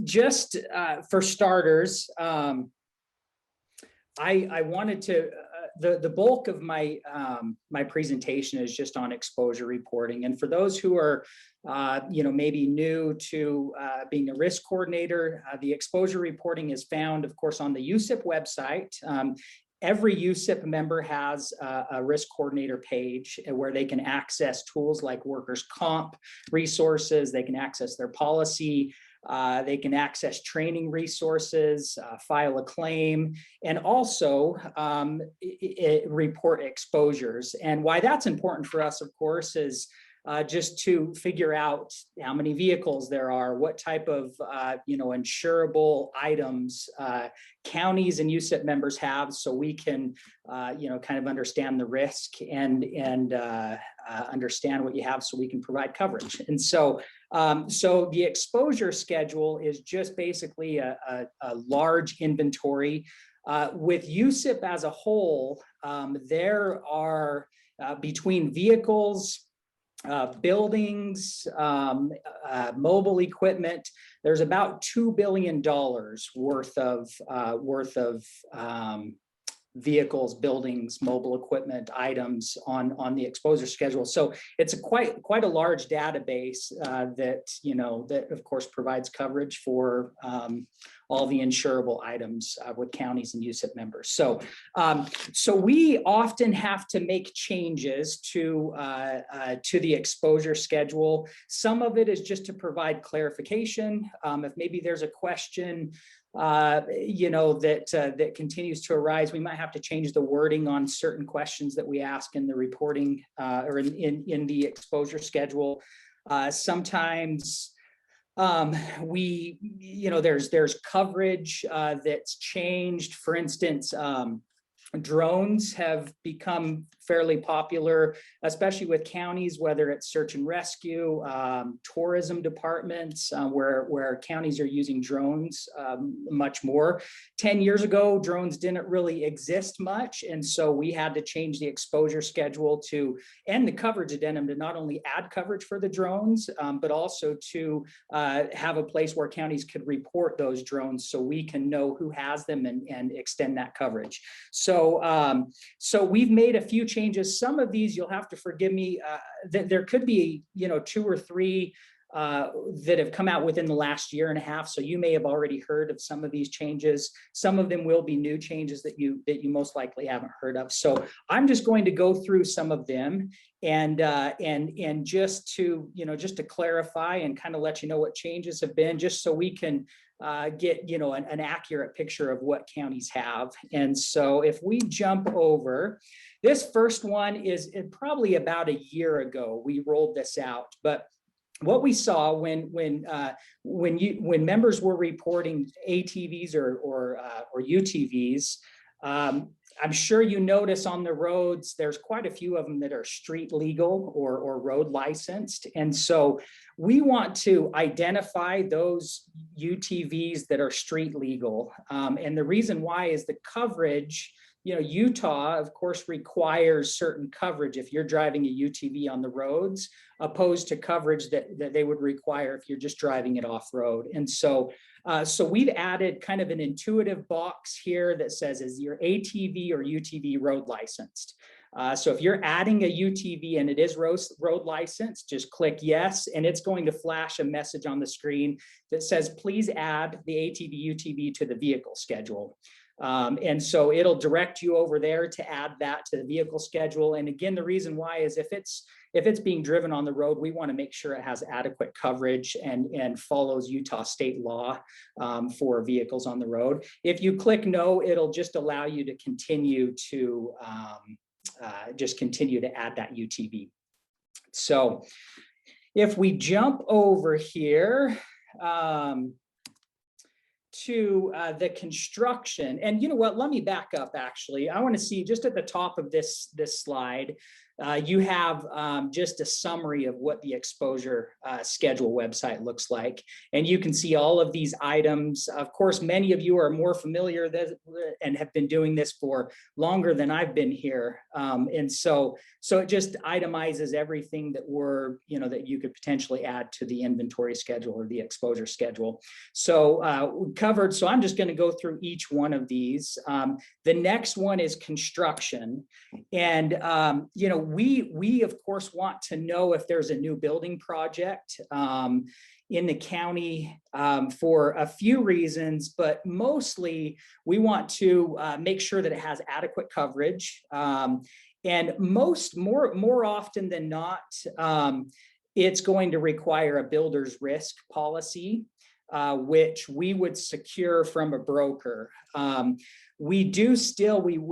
Just for starters, I wanted to, the bulk of my my presentation is just on exposure reporting. And for those who are, maybe new to being a risk coordinator, the exposure reporting is found, of course, on the UCIP website. Every UCIP member has a risk coordinator page where they can access tools like workers' comp resources. They can access their policy. They can access training resources, file a claim, and also report exposures. And why that's important for us, of course, is just to figure out how many vehicles there are, what type of insurable items counties and UCIP members have, so we can kind of understand the risk and understand what you have, so we can provide coverage. And so the exposure schedule is just basically a large inventory. With UCIP as a whole, there are between vehicles, buildings, mobile equipment, there's about $2 billion worth of vehicles, buildings, mobile equipment items on the exposure schedule. So it's a quite a large database that of course provides coverage for all the insurable items with counties and UCIP members. So we often have to make changes to the exposure schedule. Some of it is just to provide clarification. If maybe there's a question that continues to arise, we might have to change the wording on certain questions that we ask in the reporting or in the exposure schedule. Sometimes there's coverage that's changed. For instance, drones have become fairly popular, especially with counties, whether it's search and rescue, tourism departments, where counties are using drones much more. 10 years ago, drones didn't really exist much. And so we had to change the exposure schedule and the coverage addendum to not only add coverage for the drones, but also to have a place where counties could report those drones so we can know who has them and extend that coverage. So we've made a few changes. Some of these, you'll have to forgive me, there could be 2 or 3 that have come out within the last year and a half. So you may have already heard of some of these changes. Some of them will be new changes that you most likely haven't heard of. So I'm just going to go through some of them and just to clarify and kind of let you know what changes have been, just so we can get an accurate picture of what counties have. And so if we jump over, this first one is probably about a year ago we rolled this out. But what we saw when members were reporting ATVs or UTVs, I'm sure you notice on the roads, there's quite a few of them that are street legal or road licensed. And so we want to identify those UTVs that are street legal. And the reason why is the coverage. Utah, of course, requires certain coverage if you're driving a UTV on the roads, opposed to coverage that they would require if you're just driving it off road. And so we've added kind of an intuitive box here that says, is your ATV or UTV road licensed? So if you're adding a UTV and it is road licensed, just click yes, and it's going to flash a message on the screen that says, please add the ATV UTV to the vehicle schedule. And so it'll direct you over there to add that to the vehicle schedule. And again, the reason why is if it's being driven on the road, we want to make sure it has adequate coverage and follows Utah state law for vehicles on the road. If you click no, it'll just allow you to continue to add that UTV. So if we jump over here, to the construction, and you know what, let me back up. Actually, I want to see just at the top of this slide, you have just a summary of what the exposure schedule website looks like. And you can see all of these items. Of course, many of you are more familiar and have been doing this for longer than I've been here. And so it just itemizes everything that that you could potentially add to the inventory schedule or the exposure schedule. So we covered, so I'm just going to go through each one of these. The next one is construction. And, we of course want to know if there's a new building project in the county for a few reasons, but mostly we want to make sure that it has adequate coverage. And more often than not, it's going to require a builder's risk policy, which we would secure from a broker. We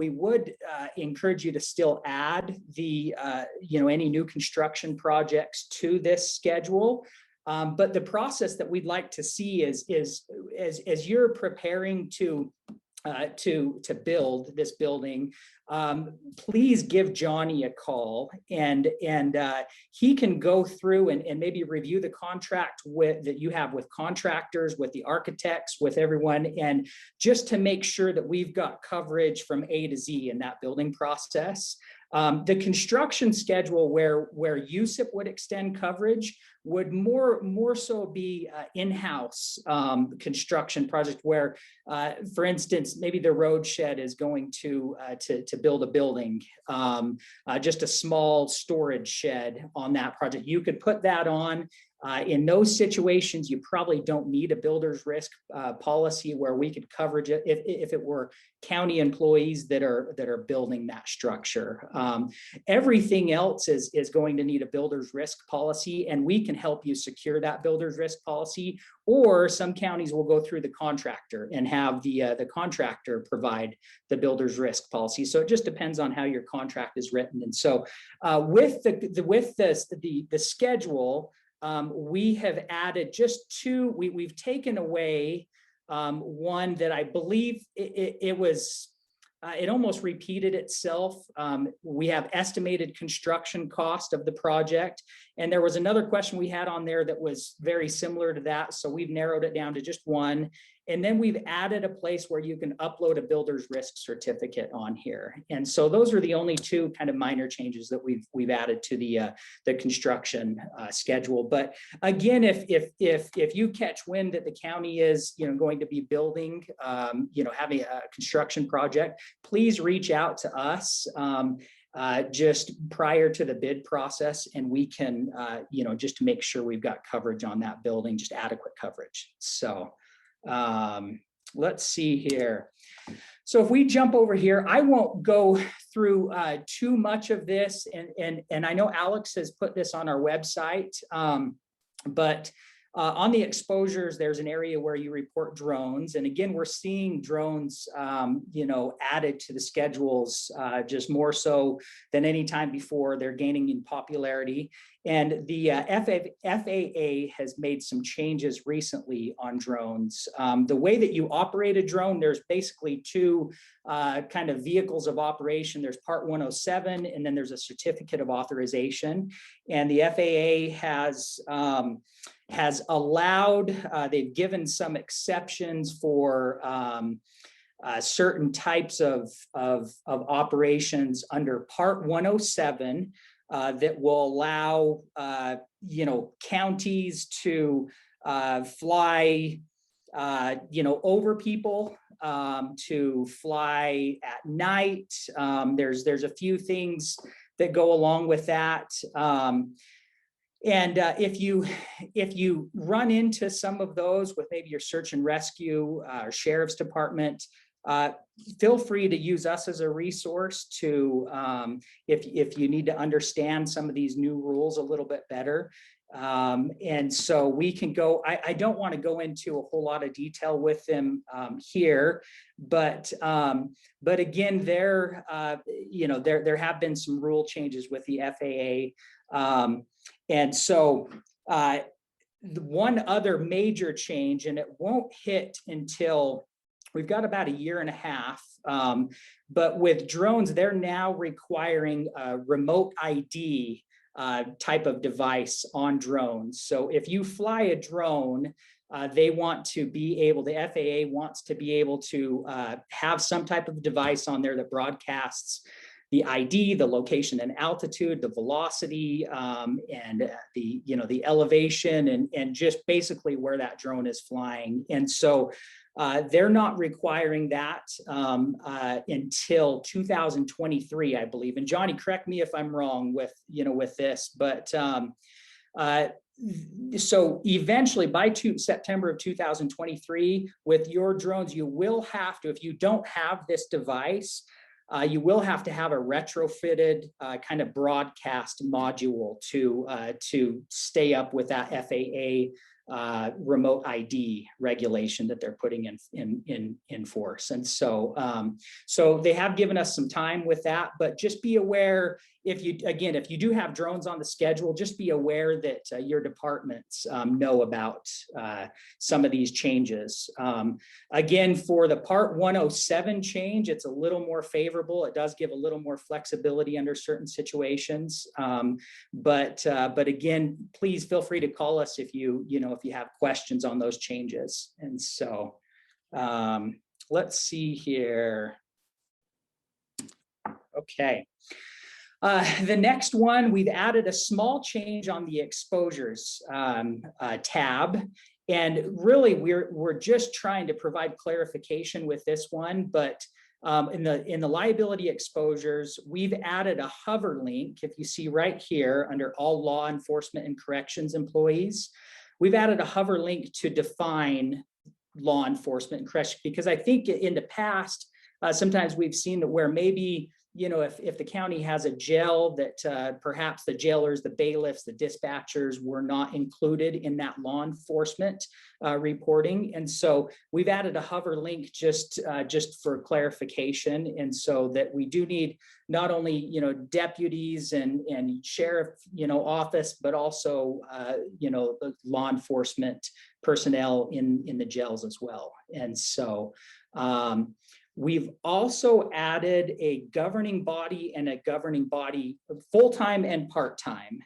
would encourage you to still add the, any new construction projects to this schedule. But the process that we'd like to see is as you're preparing to build this building, please give Johnny a call, and he can go through and maybe review the contract that you have with contractors, with the architects, with everyone, and just to make sure that we've got coverage from A to Z in that building process. The construction schedule where UCIP would extend coverage would more so be in-house construction project where, for instance, maybe the road shed is going to build a building, just a small storage shed on that project. You could put that on. In those situations, you probably don't need a builder's risk policy where we could coverage it if it were county employees that are building that structure. Everything else is going to need a builder's risk policy, and we can help you secure that builder's risk policy. Or some counties will go through the contractor and have the contractor provide the builder's risk policy. So it just depends on how your contract is written. And so with the schedule, we have added just two. We've taken away one that I believe it almost repeated itself. We have estimated construction cost of the project. And there was another question we had on there that was very similar to that. So we've narrowed it down to just one. And then we've added a place where you can upload a builder's risk certificate on here. And so those are the only two kind of minor changes that we've added to the construction schedule. But again, if you catch wind that the county is going to be building, having a construction project, please reach out to us just prior to the bid process, and we can just to make sure we've got coverage on that building, just adequate coverage. So let's see here. So if we jump over here, I won't go through too much of this, and I know Alex has put this on our website, but on the exposures, there's an area where you report drones. And again, we're seeing drones, added to the schedules just more so than any time before. They're gaining in popularity. And the FAA has made some changes recently on drones. The way that you operate a drone, there's basically two kind of vehicles of operation. There's Part 107, and then there's a certificate of authorization. And the FAA has allowed, they've given some exceptions for certain types of operations under Part 107 that will allow, counties to fly, over people, to fly at night. There's a few things that go along with that. And if you run into some of those with maybe your search and rescue or sheriff's department, feel free to use us as a resource to if you need to understand some of these new rules a little bit better. And so we can go, I don't want to go into a whole lot of detail with them here, but again, there have been some rule changes with the FAA. And so the one other major change, and it won't hit until we've got about a year and a half. But with drones, they're now requiring a remote ID type of device on drones. So if you fly a drone, they want to be able, the FAA wants to be able to have some type of device on there that broadcasts the ID, the location and altitude, the velocity, and the elevation, and just basically where that drone is flying. And so they're not requiring that until 2023, I believe. And Johnny, correct me if I'm wrong with this, but so eventually by September of 2023, with your drones, you will have to, if you don't have this device, you will have to have a retrofitted kind of broadcast module to stay up with that FAA remote ID regulation that they're putting in force. And so so they have given us some time with that, but just be aware, if you do have drones on the schedule, just be aware that your departments know about some of these changes. Again, for the Part 107 change, it's a little more favorable. It does give a little more flexibility under certain situations. But again, please feel free to call us if you have questions on those changes. And so let's see here. Okay. The next one, we've added a small change on the exposures tab. And really, we're just trying to provide clarification with this one, but in the liability exposures, we've added a hover link. If you see right here under all law enforcement and corrections employees, we've added a hover link to define law enforcement and corrections, because I think in the past, sometimes we've seen that where maybe, if the county has a jail, that perhaps the jailers, the bailiffs, the dispatchers were not included in that law enforcement reporting. And so we've added a hover link just for clarification. And so that we do need not only, deputies and sheriff, office, but also, law enforcement personnel in the jails as well. And so, we've also added a governing body and a governing body full-time and part-time.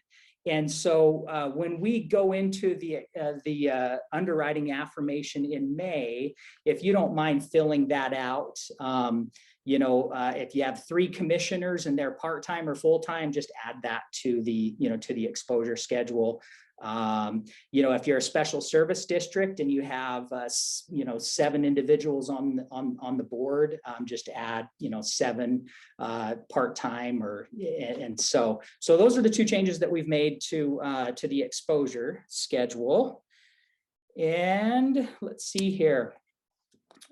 And so when we go into the underwriting affirmation in May, if you don't mind filling that out, if you have 3 commissioners and they're part-time or full-time, just add that to the exposure schedule. If you're a special service district and you have 7 individuals on the board, just add 7 part-time, and so those are the 2 changes that we've made to the exposure schedule. And let's see here.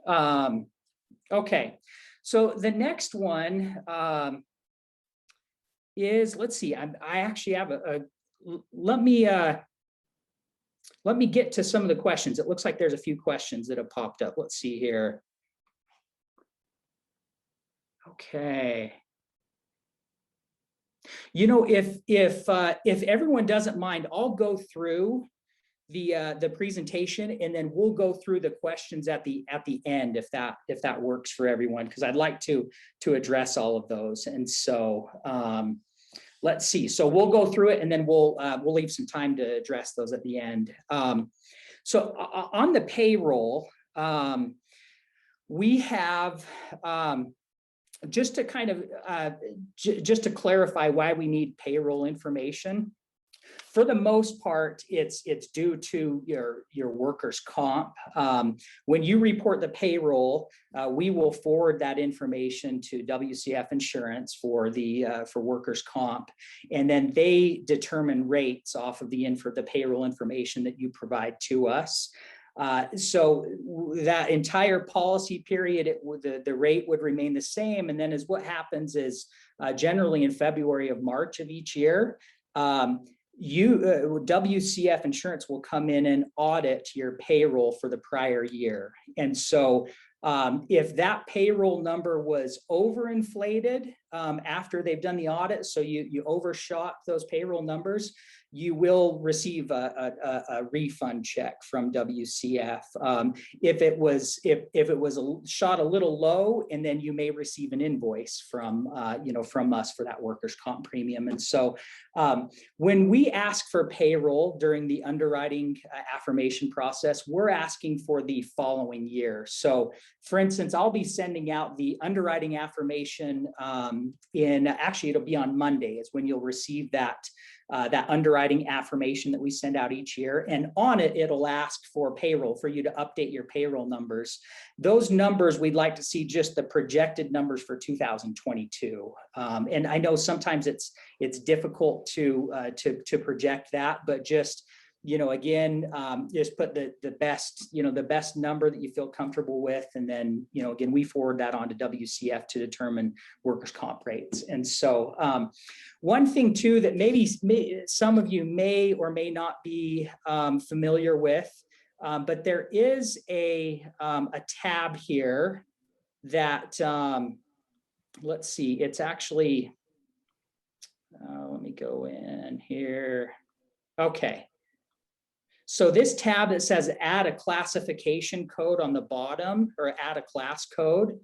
Okay, so the next one is, let's see, I actually have let me get to some of the questions. It looks like there's a few questions that have popped up. Let's see here. Okay. If everyone doesn't mind, I'll go through the presentation, and then we'll go through the questions at the end, if that works for everyone, because I'd like to address all of those. And so let's see. So we'll go through it, and then we'll leave some time to address those at the end. So on the payroll, we have just to kind of just to clarify why we need payroll information. For the most part, it's due to your workers' comp. When you report the payroll, we will forward that information to WCF Insurance for workers' comp, and then they determine rates off of the payroll information that you provide to us. So that entire policy period, the rate would remain the same. And then what happens is generally in February of March of each year, WCF Insurance will come in and audit your payroll for the prior year. And so if that payroll number was overinflated, after they've done the audit, so you overshot those payroll numbers, you will receive a refund check from WCF. If it was shot a little low, and then you may receive an invoice from from us for that workers' comp premium. And so when we ask for payroll during the underwriting affirmation process, we're asking for the following year. So for instance, I'll be sending out the underwriting affirmation actually it'll be on Monday is when you'll receive that underwriting affirmation that we send out each year. And on it, it'll ask for payroll, for you to update your payroll numbers. Those numbers, we'd like to see just the projected numbers for 2022. And I know sometimes it's difficult to project that, but just, again, just put the best number that you feel comfortable with. And then, again, we forward that on to WCF to determine workers' comp rates. And so one thing too, that maybe some of you may or may not be familiar with, but there is a tab here that, let's see, it's actually, let me go in here. Okay. So this tab that says add a classification code on the bottom, or add a class code.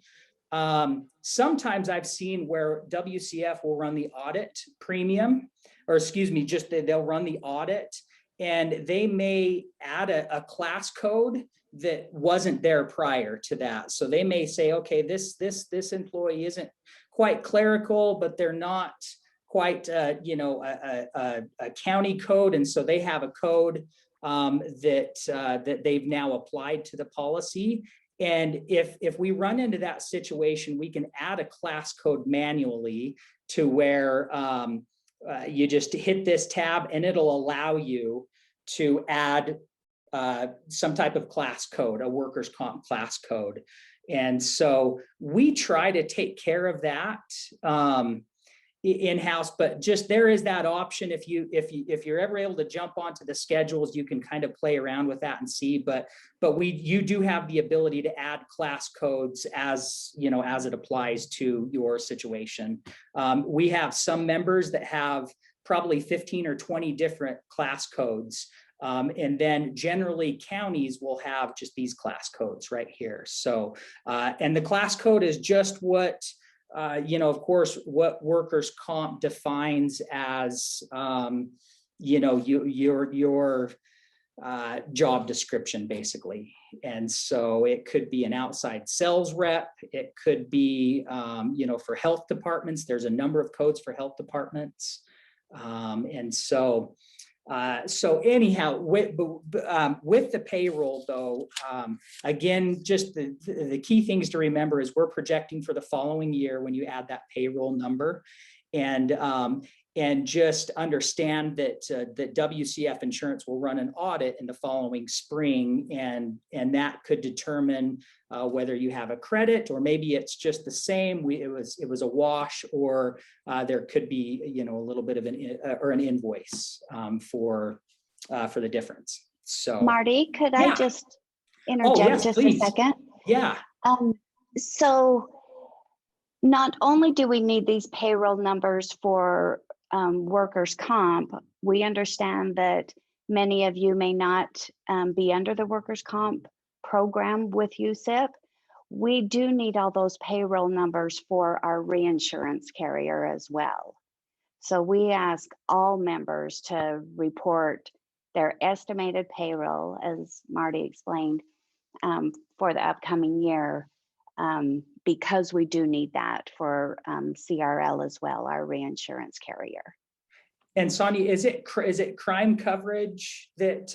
Sometimes I've seen where WCF will run the audit premium, or excuse me, just they'll run the audit, and they may add a class code that wasn't there prior to that. So they may say, okay, this employee isn't quite clerical, but they're not quite a county code, and so they have a code that they've now applied to the policy. And if we run into that situation, we can add a class code manually to where you just hit this tab, and it'll allow you to add some type of class code, a workers' comp class code. And so we try to take care of that in-house, but just there is that option. If you're ever able to jump onto the schedules, you can kind of play around with that and see. But you do have the ability to add class codes as it applies to your situation. We have some members that have probably 15 or 20 different class codes. And then generally counties will have just these class codes right here. So, and the class code is just what, of course, what workers' comp defines as, your job description, basically. And so it could be an outside sales rep. It could be, for health departments, there's a number of codes for health departments. And so, anyhow, with the payroll though, again, just the key things to remember is we're projecting for the following year when you add that payroll number, and just understand that that WCF Insurance will run an audit in the following spring, and that could determine whether you have a credit, or maybe it's just the same. It was a wash, or there could be a little bit of an invoice for the difference. So Marty, could I just interject yes, please. a second? Yeah. So not only do we need these payroll numbers for workers' comp, we understand that many of you may not be under the workers' comp program with UCIP. We do need all those payroll numbers for our reinsurance carrier as well. So we ask all members to report their estimated payroll, as Marty explained, for the upcoming year, because we do need that for CRL as well, our reinsurance carrier. And Sonia, is it crime coverage that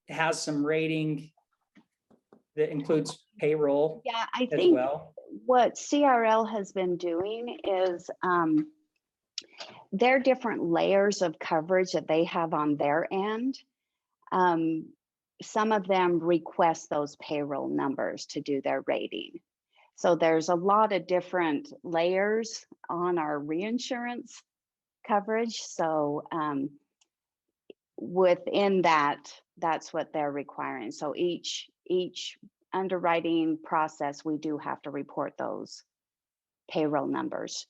has some rating that includes payroll? Yeah, I think what CRL has been doing is there are different layers of coverage that they have on their end. Some of them request those payroll numbers to do their rating. So there's a lot of different layers on our reinsurance coverage. So within that, that's what they're requiring. So each underwriting process, we do have to report those payroll numbers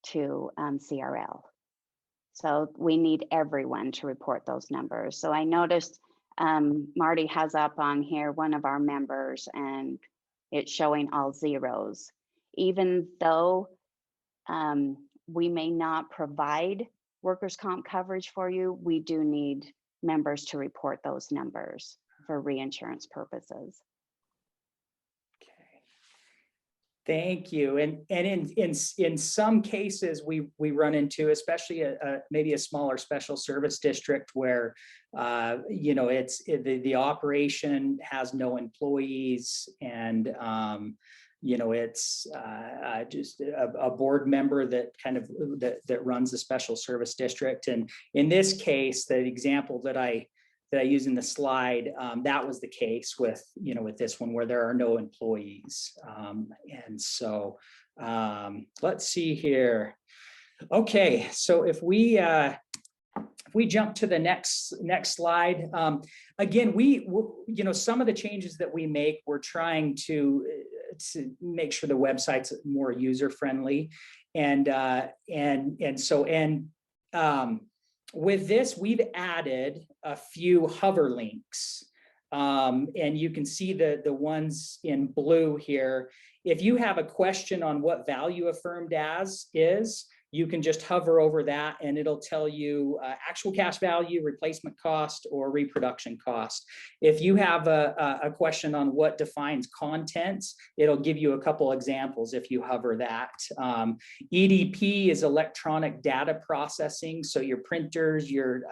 to CRL. So we need everyone to report those numbers. So I noticed Marty has up on here one of our members, and it's showing all zeros. Even though we may not provide workers' comp coverage for you, we do need members to report those numbers for reinsurance purposes. Thank you. And in some cases, we run into, especially maybe a smaller special service district where you know, the operation has no employees, and you know, it's just a board member that kind of that runs the special service district. And in this case, the example that I use in the slide, that was the case with, you know, with this one where there are no employees. And so let's see here. Okay, so if we jump to the next slide, again, you know, some of the changes that we make, we're trying to make sure the website's more user friendly, and with this, we've added a few hover links, and you can see the ones in blue here. If you have a question on what value affirmed as is, you can just hover over that and it'll tell you actual cash value, replacement cost, or reproduction cost. If you have a question on what defines contents, it'll give you a couple examples if you hover that. EDP is electronic data processing, so your printers, your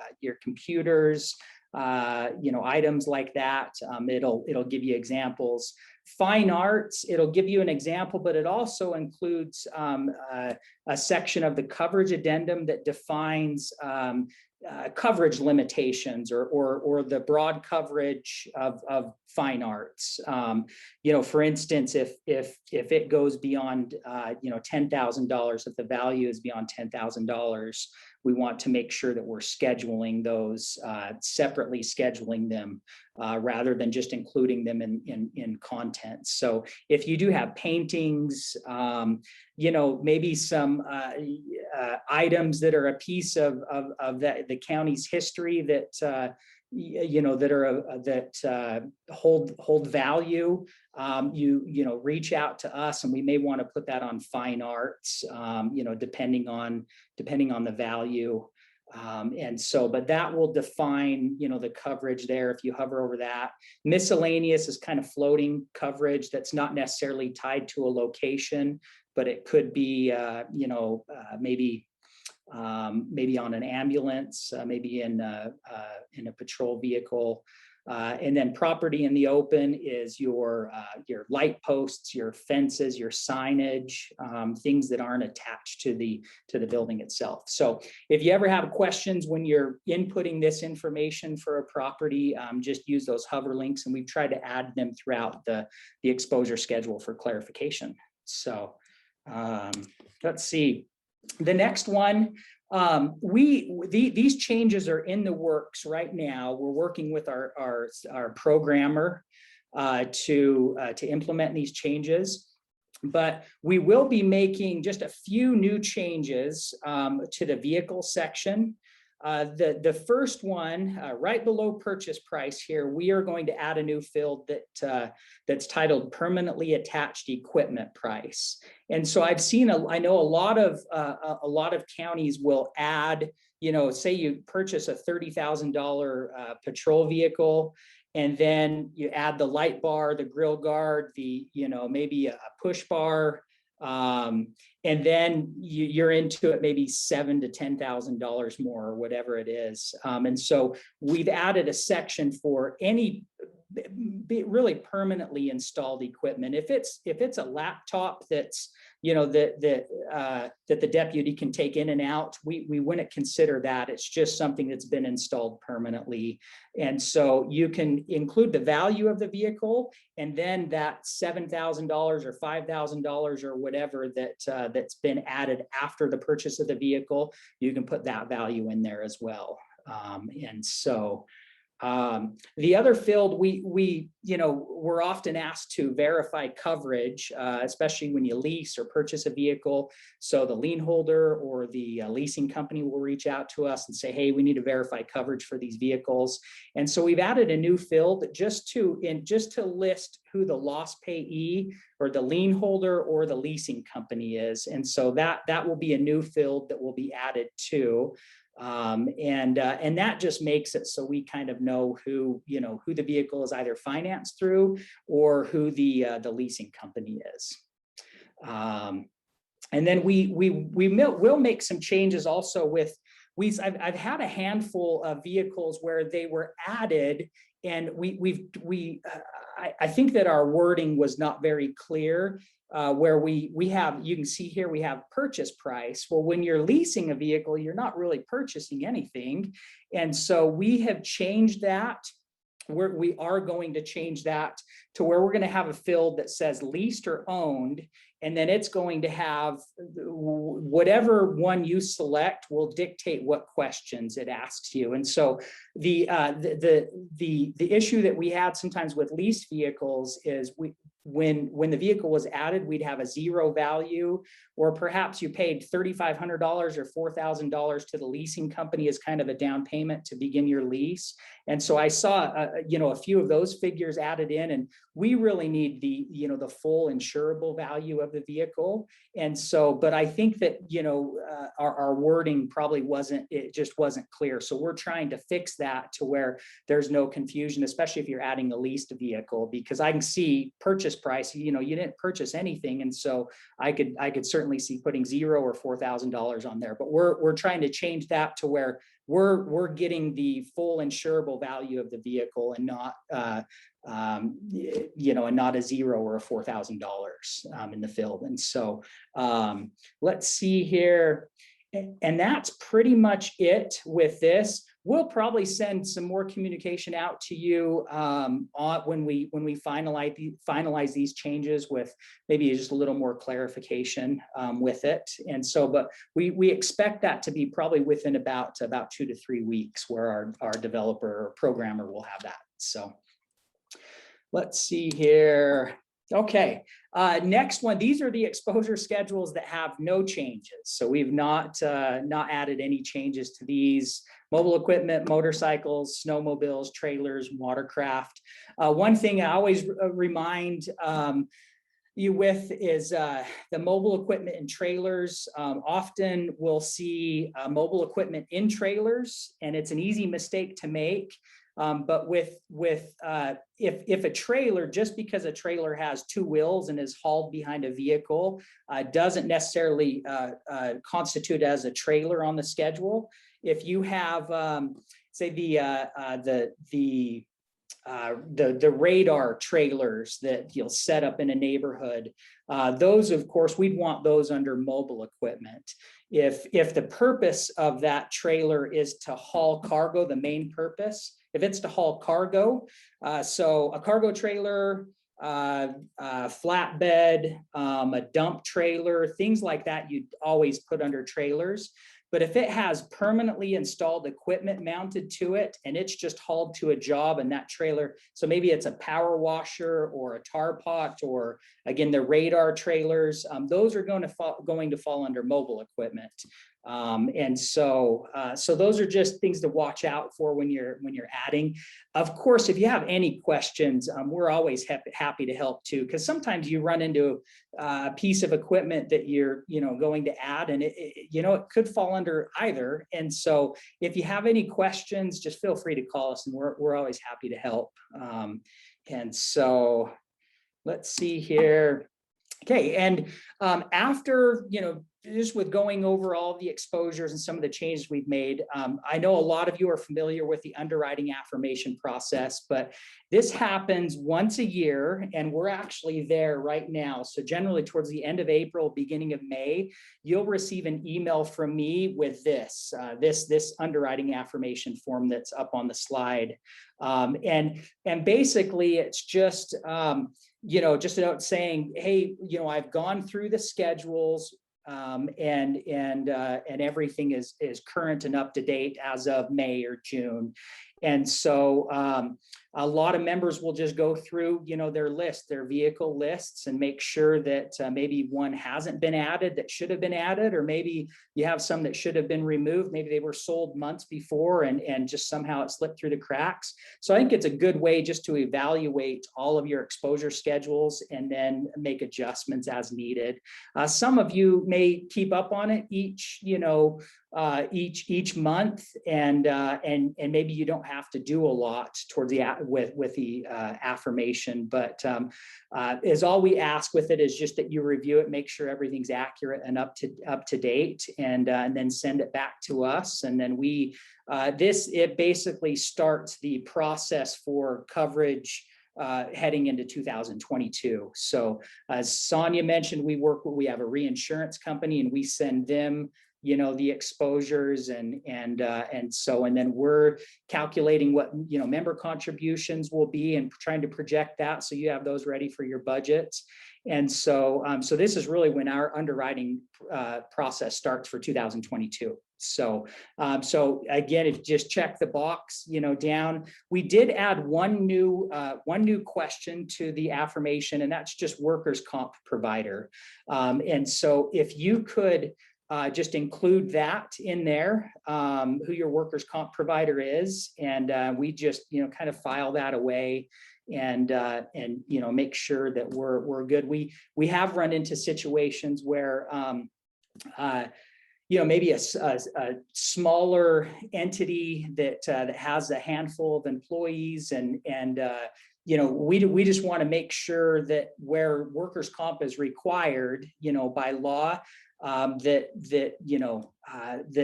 computers, you know, items like that. It'll give you examples. Fine arts, it'll give you an example, but it also includes a section of the coverage addendum that defines coverage limitations or the broad coverage of fine arts. You know, for instance, if it goes beyond you know, $10,000, if the value is beyond $10,000, we want to make sure that we're scheduling those, separately scheduling them, rather than just including them in content. So if you do have paintings, you know, maybe some items that are a piece of the county's history that you know, that hold value, you know, reach out to us, and we may want to put that on fine arts, you know, depending on the value. And so, but that will define, you know, the coverage there. If you hover over that, miscellaneous is kind of floating coverage that's not necessarily tied to a location, but it could be, you know, maybe on an ambulance, maybe in a patrol vehicle. And then property in the open is your light posts, your fences, your signage, things that aren't attached to the building itself. So if you ever have questions when you're inputting this information for a property, just use those hover links, and we've tried to add them throughout the exposure schedule for clarification. So let's see. The next one, these changes are in the works right now. We're working with our programmer to implement these changes, but we will be making just a few new changes to the vehicle section. The first one, right below purchase price here, we are going to add a new field that's titled permanently attached equipment price. And so I've seen, I know a lot of counties will add, you know, say you purchase a $30,000 patrol vehicle, and then you add the light bar, the grill guard, you know, maybe a push bar, and then you're into it maybe $7,000 to $10,000 more, or whatever it is. And so we've added a section for any really permanently installed equipment. If it's a laptop that's, you know, that the deputy can take in and out, we wouldn't consider that. It's just something that's been installed permanently. And so you can include the value of the vehicle, and then that $7,000 or $5,000 or whatever that's been added after the purchase of the vehicle, you can put that value in there as well. And so The other field, we're often asked to verify coverage, especially when you lease or purchase a vehicle. So the lien holder or the leasing company will reach out to us and say, hey, we need to verify coverage for these vehicles. And so we've added a new field just to list who the loss payee or the lien holder or the leasing company is. And so that will be a new field that will be added to. And that just makes it so we kind of know who the vehicle is either financed through or who the leasing company is. And then we'll make some changes also with I've had a handful of vehicles where they were added, and I think that our wording was not very clear. Where we have, you can see here, we have purchase price. Well, when you're leasing a vehicle, you're not really purchasing anything. And so we have changed that. We are going to change that to where we're going to have a field that says leased or owned. And then it's going to have whatever one you select will dictate what questions it asks you. And so the issue that we had sometimes with leased vehicles is when the vehicle was added, we'd have a zero value, or perhaps you paid $3,500 or $4,000 to the leasing company as kind of a down payment to begin your lease. And so I saw, a few of those figures added in, and we really need the full insurable value of the vehicle. And so, but I think that, our wording probably just wasn't clear. So we're trying to fix that to where there's no confusion, especially if you're adding a leased vehicle, because I can see purchase price, you didn't purchase anything. And so I could certainly see putting $0 or $4,000 on there, but we're trying to change that to where we're getting the full insurable value of the vehicle and not, and not a $0 or a $4,000 in the field. And so let's see here. And that's pretty much it with this. We'll probably send some more communication out to you when we finalize these changes with maybe just a little more clarification with it. And so, but we expect that to be probably within about 2 to 3 weeks, where our developer or programmer will have that. So let's see here. Okay, next one. These are the exposure schedules that have no changes. So we've not added any changes to these. Mobile equipment, motorcycles, snowmobiles, trailers, watercraft. One thing I always remind you with is the mobile equipment and trailers. Often we'll see mobile equipment in trailers, and it's an easy mistake to make. But if a trailer, just because a trailer has 2 wheels and is hauled behind a vehicle, doesn't necessarily constitute as a trailer on the schedule. If you have, say the radar trailers that you'll set up in a neighborhood, those, of course, we'd want those under mobile equipment. If the purpose of that trailer is to haul cargo, the main purpose, if it's to haul cargo, so a cargo trailer, flatbed, a dump trailer, things like that, you'd always put under trailers. But if it has permanently installed equipment mounted to it and it's just hauled to a job, and that trailer, so maybe it's a power washer or a tar pot, or again, the radar trailers, those are going to fall under mobile equipment. And so those are just things to watch out for when you're adding. Of course, if you have any questions, we're always happy to help too, because sometimes you run into a piece of equipment that you're going to add, and it could fall under either. And so if you have any questions, just feel free to call us, and we're always happy to help. And so let's see here. Okay, and after just with going over all the exposures and some of the changes we've made, I know a lot of you are familiar with the underwriting affirmation process, but this happens once a year, and we're actually there right now. So generally towards the end of April, beginning of May, you'll receive an email from me with this underwriting affirmation form that's up on the slide. And basically it's just, just about saying, hey, I've gone through the schedules, and everything is current and up to date as of May or June. And so a lot of members will just go through, their list, their vehicle lists, and make sure that maybe one hasn't been added that should have been added, or maybe you have some that should have been removed. Maybe they were sold months before and just somehow it slipped through the cracks. So I think it's a good way just to evaluate all of your exposure schedules and then make adjustments as needed. Some of you may keep up on it each month, and maybe you don't have to do a lot towards the with the affirmation, but is all we ask with it is just that you review it, make sure everything's accurate and up to date, and then send it back to us, and then it basically starts the process for coverage heading into 2022. So as Sonia mentioned, we have a reinsurance company, and we send them the exposures and then we're calculating what member contributions will be and trying to project that, so you have those ready for your budgets. And so this is really when our underwriting process starts for 2022. So again, if you just check the box down, we did add one new question to the affirmation, and that's just workers' comp provider. And so if you could just include that in there, who your workers' comp provider is, and we just kind of file that away and make sure that we're good. We have run into situations where maybe a smaller entity that has a handful of employees, and we just want to make sure that where workers' comp is required by law, that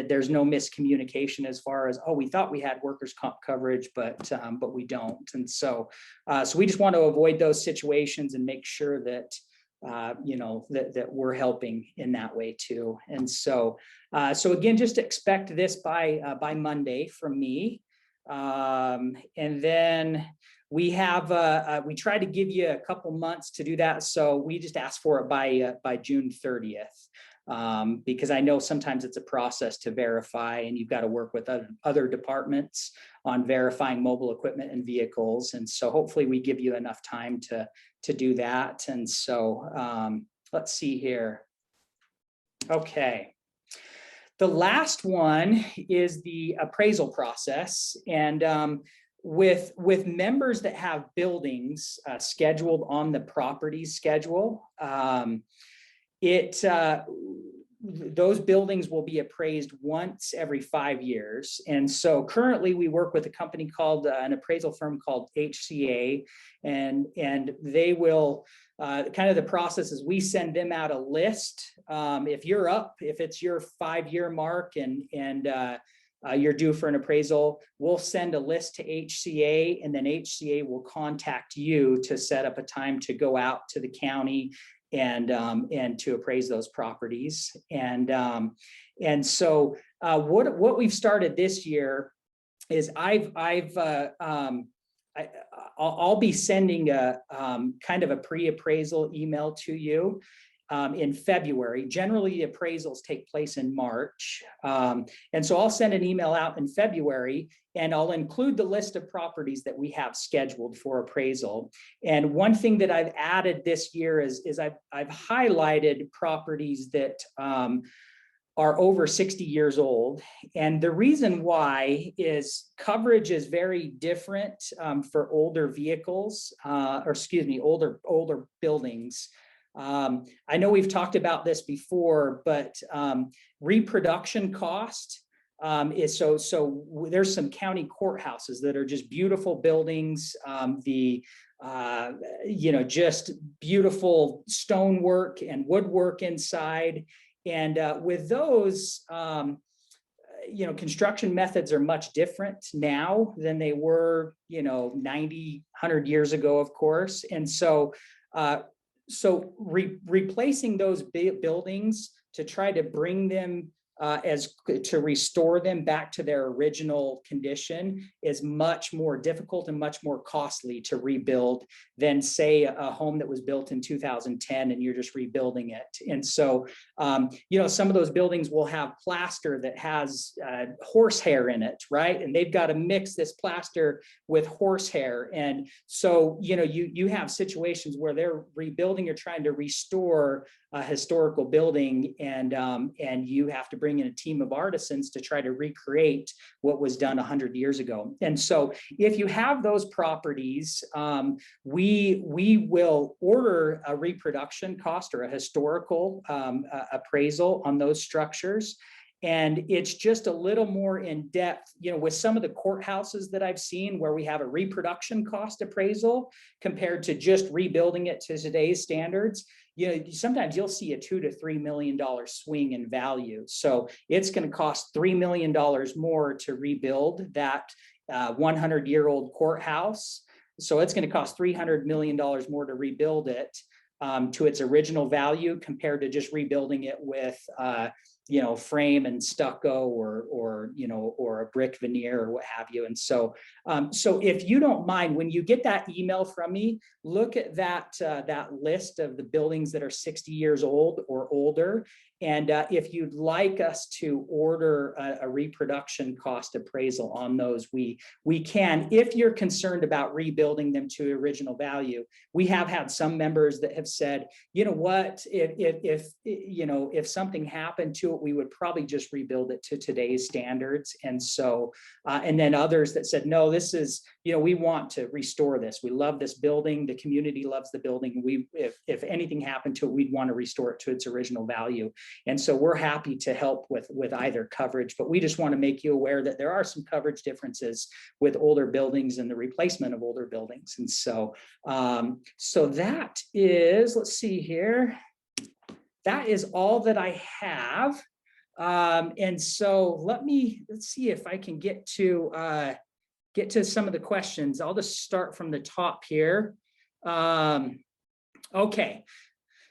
there's no miscommunication as far as, we thought we had workers' comp coverage, but we don't. And so we just want to avoid those situations and make sure that that we're helping in that way too. And so again, just expect this by Monday from me, and then we have we try to give you a couple months to do that, so we just ask for it by June 30th. Because I know sometimes it's a process to verify, and you've got to work with other departments on verifying mobile equipment and vehicles. And so hopefully we give you enough time to do that. And so let's see here. Okay. The last one is the appraisal process. And with members that have buildings scheduled on the property schedule, those buildings will be appraised once every 5 years. And so currently we work with a company called an appraisal firm called HCA, and they will kind of the process is we send them out a list. If it's your 5-year mark and you're due for an appraisal, we'll send a list to HCA, and then HCA will contact you to set up a time to go out to the county and to appraise those properties. And so what we've started this year is I'll be sending a kind of a pre-appraisal email to you in February. Generally, the appraisals take place in March. And so I'll send an email out in February, and I'll include the list of properties that we have scheduled for appraisal. And one thing that I've added this year is I've highlighted properties that are over 60 years old. And the reason why is coverage is very different for older vehicles, older buildings. I know we've talked about this before, but reproduction cost is so there's some county courthouses that are just beautiful buildings, just beautiful stonework and woodwork inside. And with those, construction methods are much different now than they were, 90, 100 years ago, of course. And so replacing those buildings to try to bring them as to restore them back to their original condition is much more difficult and much more costly to rebuild than, say, a home that was built in 2010 and you're just rebuilding it. And so, some of those buildings will have plaster that has horsehair in it, right? And they've got to mix this plaster with horsehair. And so, you have situations where they're rebuilding or trying to restore a historical building, and you have to bring in a team of artisans to try to recreate what was done 100 years ago. And so if you have those properties, we will order a reproduction cost or a historical appraisal on those structures. And it's just a little more in depth, with some of the courthouses that I've seen where we have a reproduction cost appraisal compared to just rebuilding it to today's standards. Sometimes you'll see a $2 to $3 million swing in value. So it's going to cost $3 million more to rebuild that 100-year-old courthouse. So it's going to cost $300 million more to rebuild it to its original value compared to just rebuilding it with frame and stucco or a brick veneer or what have you. And so if you don't mind, when you get that email from me, look at that list of the buildings that are 60 years old or older. And if you'd like us to order a reproduction cost appraisal on those, we can. If you're concerned about rebuilding them to original value, we have had some members that have said, what, if something happened to it, we would probably just rebuild it to today's standards. And so, and then others that said, no, this is, we want to restore this. We love this building. The community loves the building. If anything happened to it, we'd want to restore it to its original value. And so we're happy to help with either coverage, but we just want to make you aware that there are some coverage differences with older buildings and the replacement of older buildings. And so, so that is, let's see here. That is all that I have. And so let's see if I can get to some of the questions. I'll just start from the top here. Okay.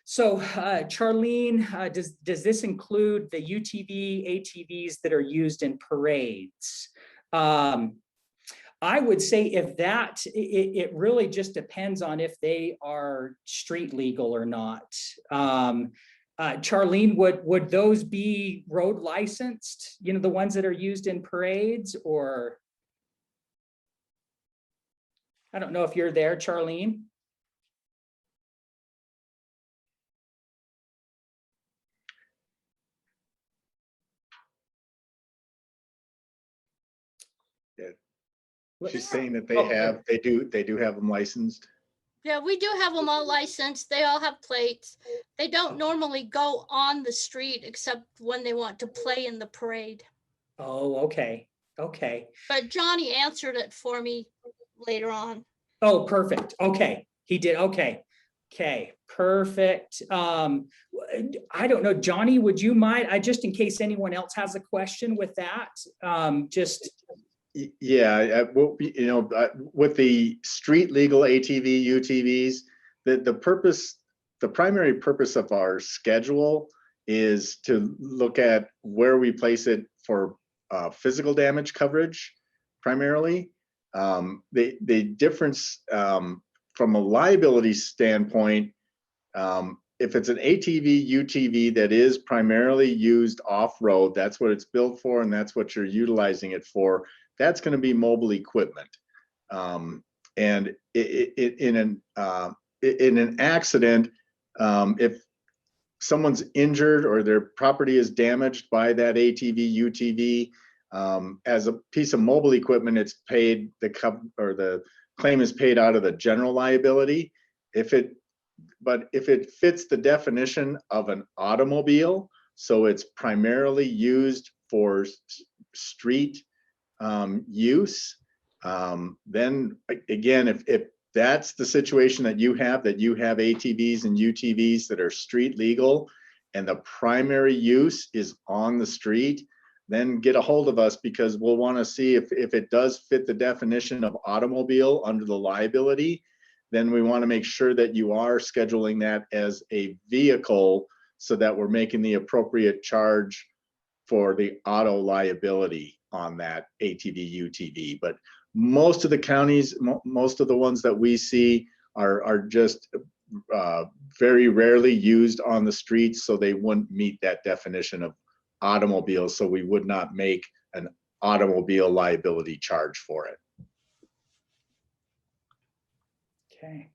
So Charlene, does this include the UTV, ATVs that are used in parades? I would say if that, it really just depends on if they are street legal or not. Charlene, would those be road licensed, the ones that are used in parades? Or I don't know if you're there, Charlene. She's saying that they do have them licensed. Yeah, we do have them all licensed. They all have plates. They don't normally go on the street except when they want to play in the parade. Oh, okay. Okay. But Johnny answered it for me later on. Oh, perfect. Okay. He did. Okay. Okay. Perfect. I don't know, Johnny, would you mind? Just in case anyone else has a question with that, just. Yeah, with the street legal ATV, UTVs, the primary purpose of our schedule is to look at where we place it for physical damage coverage, primarily. The difference from a liability standpoint, if it's an ATV, UTV that is primarily used off-road, that's what it's built for, and that's what you're utilizing it for. That's going to be mobile equipment, and in an accident, if someone's injured or their property is damaged by that ATV, UTV, as a piece of mobile equipment, it's paid the claim is paid out of the general liability. But if it fits the definition of an automobile, so it's primarily used for street use, then again, if that's the situation that you have ATVs and UTVs that are street legal and the primary use is on the street, then get a hold of us, because we'll want to see if it does fit the definition of automobile under the liability. Then we want to make sure that you are scheduling that as a vehicle so that we're making the appropriate charge for the auto liability on that ATV, UTV. But most of the counties, most of the ones that we see are just very rarely used on the streets, so they wouldn't meet that definition of automobiles, so we would not make an automobile liability charge for it. Okay.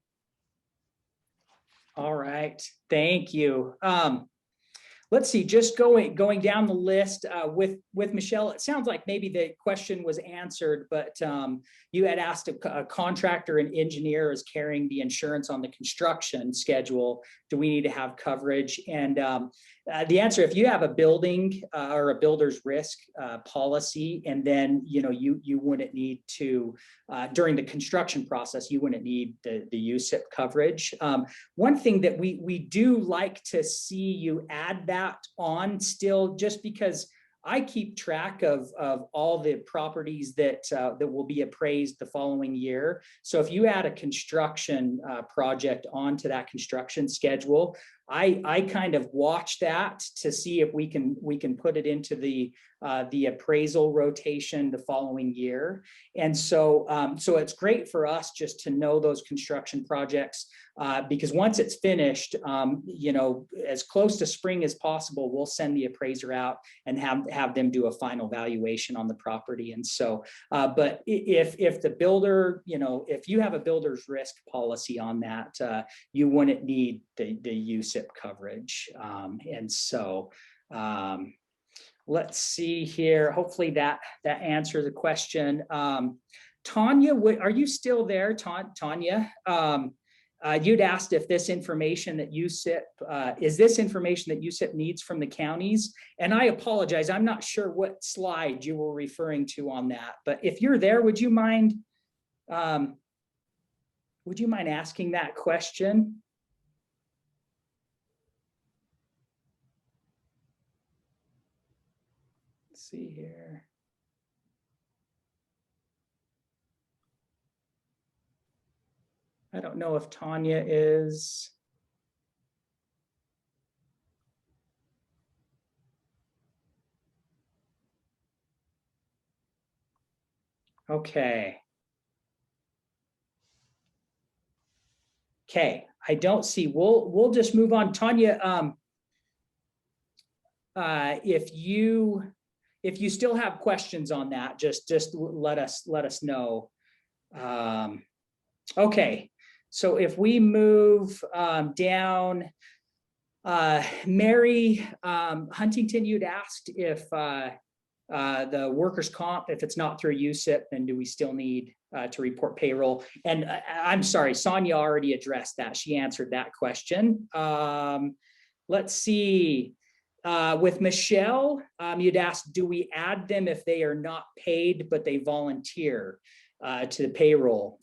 All right, thank you. Let's see, just going down the list with Michelle, it sounds like maybe the question was answered, but you had asked a contractor and engineer is carrying the insurance on the construction schedule. Do we need to have coverage? And the answer, if you have a building or a builder's risk policy, and then you wouldn't need to during the construction process, you wouldn't need the UCIP coverage. One thing that we do like to see you add that on still, just because I keep track of all the properties that will be appraised the following year. So if you add a construction project onto that construction schedule, I kind of watch that to see if we can put it into the appraisal rotation the following year. And so it's great for us just to know those construction projects because once it's finished, as close to spring as possible, we'll send the appraiser out and have them do a final valuation on the property. And so, but if the builder, if you have a builder's risk policy on that, you wouldn't need the UCIP coverage. And so, let's see here. Hopefully that answers the question. Tanya, are you still there, Tanya? You'd asked if this information that UCIP, is this information that UCIP needs from the counties? And I apologize, I'm not sure what slide you were referring to on that, but if you're there, would you mind asking that question? Let's see here. I don't know if Tanya is. Okay. Okay, I don't see. We'll just move on. Tanya, if you still have questions on that, just let us know. Okay, so if we move down, Mary Huntington, you'd asked if the workers' comp, if it's not through UCIP, then do we still need to report payroll? And I'm sorry, Sonia already addressed that. She answered that question. Let's see. With Michelle, you'd asked, do we add them if they are not paid, but they volunteer to the payroll?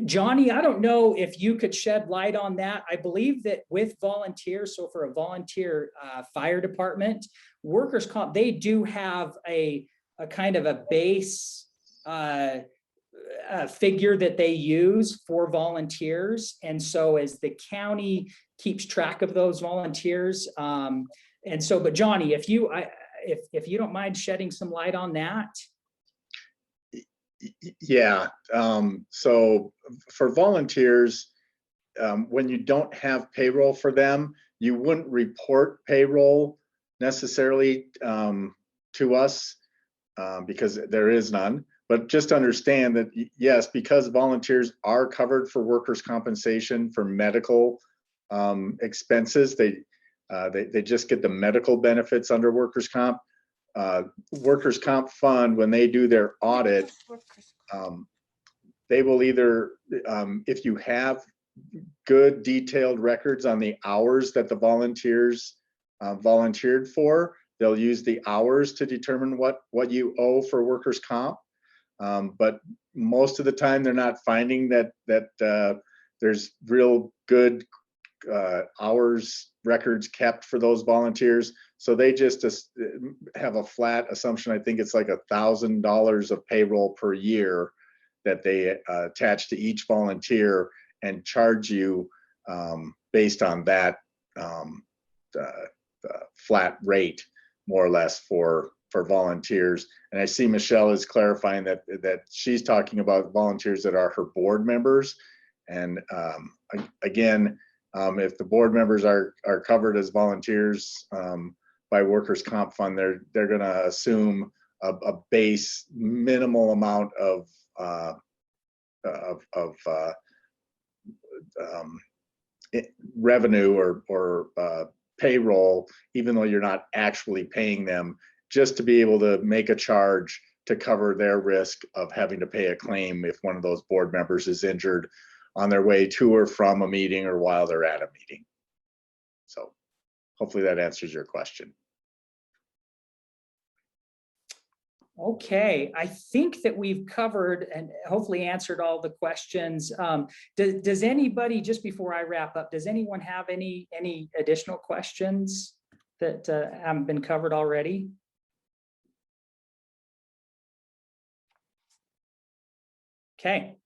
Johnny, I don't know if you could shed light on that. I believe that with volunteers, so for a volunteer fire department, workers' comp, they do have a kind of a base figure that they use for volunteers. And so as the county keeps track of those volunteers, and so, but Johnny, if you don't mind shedding some light on that. Yeah, so for volunteers, when you don't have payroll for them, you wouldn't report payroll necessarily to us because there is none. But just understand that, yes, because volunteers are covered for workers' compensation for medical expenses, they just get the medical benefits under workers' comp. Workers' comp fund, when they do their audit, they will either, if you have good detailed records on the hours that the volunteers volunteered for, they'll use the hours to determine what you owe for workers' comp. But most of the time, they're not finding that there's real good hours records kept for those volunteers. So they just have a flat assumption. I think it's like $1,000 of payroll per year that they attach to each volunteer and charge you based on that flat rate. more or less for volunteers. And I see Michelle is clarifying that she's talking about volunteers that are her board members. And again, if the board members are covered as volunteers by workers' comp fund, they're going to assume a base minimal amount of revenue or payroll, even though you're not actually paying them, just to be able to make a charge to cover their risk of having to pay a claim if one of those board members is injured on their way to or from a meeting or while they're at a meeting. So hopefully that answers your question. Okay, I think that we've covered and hopefully answered all the questions. Does anybody, just before I wrap up, does anyone have any additional questions that haven't been covered already? Okay.